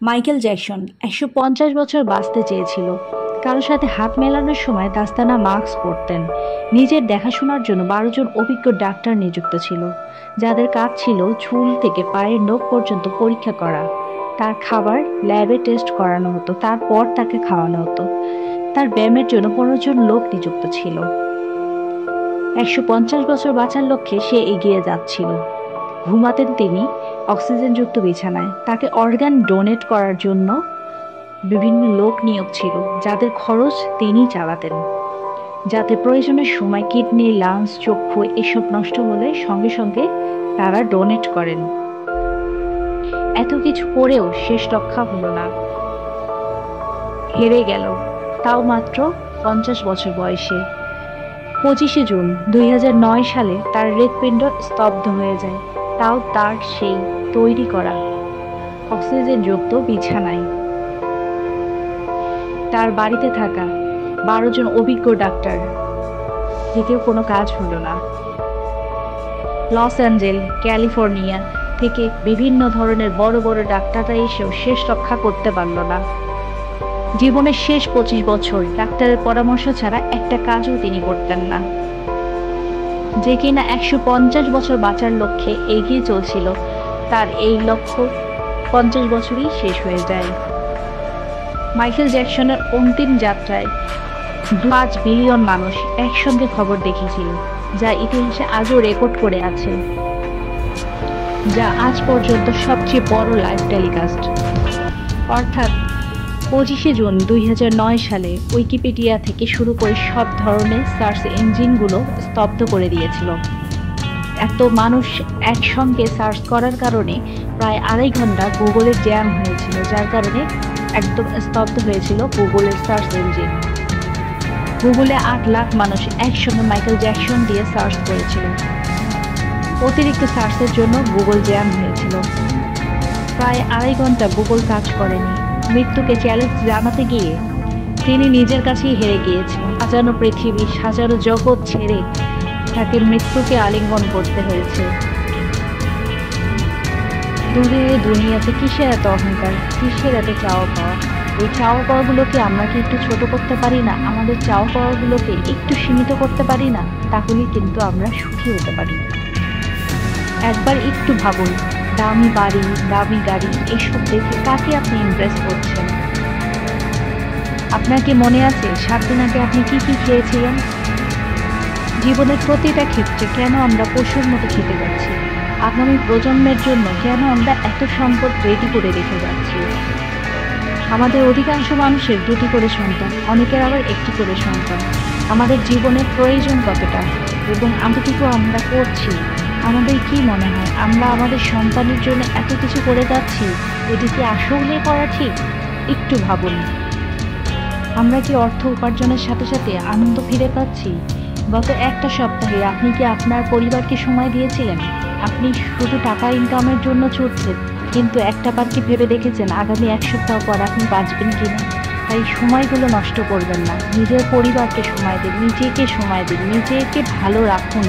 Michael Jackson ১৫০ বছর বাঁচতে চেয়েছিল। কারো সাথে হাত মেলানোর সময় দাস্তানা মাস্ক পরতেন। নিজের দেখাশোনার জন্য ১২ জন অভিজ্ঞ ডাক্তার নিযুক্ত ছিল, যাদের কাজ ছিল চুল থেকে পায়ের নখ পর্যন্ত পরীক্ষা করা। তার খাবার ল্যাবে টেস্ট করানো হতো, তারপর তাকে খাওয়ানো হতো। তার ব্যায়ামের জন্য ১৫ জন লোক নিযুক্ত ছিল। ১৫০ বছর বাঁচার লক্ষ্যে সে এগিয়ে যাচ্ছিল। ঘুমাতেন তিনি অক্সিজেনযুক্ত বিছানায়। তাকে অর্গান ডোনেট করার জন্য বিভিন্ন লোক নিয়োগ ছিল, যাদের খরচ তিনিই চালাতেন, যাতে প্রয়োজনের সময় কিডনি, লাংস, চক্ষু এসব নষ্ট হলে সঙ্গে সঙ্গে তারা ডোনেট করেন। এত কিছু করেও শেষ রক্ষা হলো না, হেরে গেল, তাও মাত্র ৫০ বছর বয়সে। ২৫শে জুন ২০০৯ সালে তার হৃৎপিণ্ড স্তব্ধ হয়ে যায়, তাও তার সেই তৈরি করা অক্সিজেনযুক্ত বিছানায়। তার বাড়িতে থাকা ১২ জন অভিজ্ঞ ডাক্তার, দ্বিতীয় কোনো কাজ হলো না। লস অ্যাঞ্জেল, ক্যালিফোর্নিয়া থেকে বিভিন্ন ধরনের বড় বড় ডাক্তাররা এসেও শেষ রক্ষা করতে পারল না। জীবনের শেষ ২৫ বছর ডাক্তারের পরামর্শ ছাড়া একটা কাজও তিনি করতেন না। যে কিনা ১৫০ বছর বাঁচার লক্ষ্যে এগিয়ে চলছিল, তার এই লক্ষ্য ৫০ বছরই শেষ হয়ে যায়। মাইকেল জ্যাকসনের অন্তিম যাত্রায় ৫ বিলিয়ন মানুষ একসঙ্গে খবর দেখেছিল, যা ইতিহাসে আজও রেকর্ড করে আছে, যা আজ পর্যন্ত সবচেয়ে বড় লাইভ টেলিকাস্ট। অর্থাৎ ২৫শে জুন ২০০৯ সালে উইকিপিডিয়া থেকে শুরু করে সব ধরনের সার্চ ইঞ্জিনগুলো স্তব্ধ করে দিয়েছিল। এত মানুষ একসঙ্গে সার্চ করার কারণে প্রায় ২.৫ ঘন্টা গুগলে জ্যাম হয়েছিল, যার কারণে একদম স্তব্ধ হয়েছিল গুগলের সার্চ ইঞ্জিন। গুগলে ৮ লাখ মানুষ একসঙ্গে মাইকেল জ্যাকসন দিয়ে সার্চ করেছিল। অতিরিক্ত সার্চের জন্য গুগল জ্যাম হয়েছিল। প্রায় ২.৫ ঘন্টা গুগল কাজ করেনি। মৃত্যুকে চ্যালেঞ্জ জানাতে গিয়ে তিনি নিজের কাছেই হেরে গিয়েছিলেন। সাজানো পৃথিবী, সাজানো জগৎ ছেড়ে তাকে মৃত্যুকে আলিঙ্গন করতে হয়েছে। দূরে দুনিয়াতে কিসের এত অহংকার, কিসের এত চাওয়া পাওয়া? এই চাওয়া পাওয়াগুলোকে আমরা কি একটু ছোট করতে পারি না? আমাদের চাওয়া পাওয়াগুলোকে একটু সীমিত করতে পারি না? তাহলেই কিন্তু আমরা সুখী হতে পারি। একবার একটু ভাবুন, দামি বাড়ি, দামি গাড়ি এসব দেখে কাকে আপনি ইমপ্রেস করছেন? আপনার কি মনে আছে ৭ দিন আগে আপনি কি কি খেয়েছিলেন? জীবনের প্রতিটা ক্ষেত্রে কেন আমরা পশুর মতো খেতে যাচ্ছি? আগামী প্রজন্মের জন্য কেন আমরা এত সম্পদ রেডি করে রেখে যাচ্ছি? আমাদের অধিকাংশ মানুষের ২টি করে সন্তান, অনেকের আবার ১টি করে সন্তান। আমাদের জীবনের প্রয়োজন কতটা এবং এতটুকু আমরা করছি? আমাদের কি মনে হয় আমরা আমাদের সন্তানের জন্য এত কিছু করে যাচ্ছি? এটি কি আসলে করা ঠিক? একটু ভাবুন। আমরা কি অর্থ উপার্জনের সাথে সাথে আনন্দ ফিরে পাচ্ছি? গত একটা সপ্তাহে আপনি কি আপনার পরিবারকে সময় দিয়েছিলেন? আপনি শুধু টাকা ইনকামের জন্য ছুটছেন, কিন্তু একটাবার কি ভেবে দেখেছেন আগামী ১ সপ্তাহ পর আপনি বাঁচবেন কিনা? তাই সময়গুলো নষ্ট করবেন না। নিজের পরিবারকে সময় দিন, নিজেকে সময় দিন, নিজেকে ভালো রাখুন।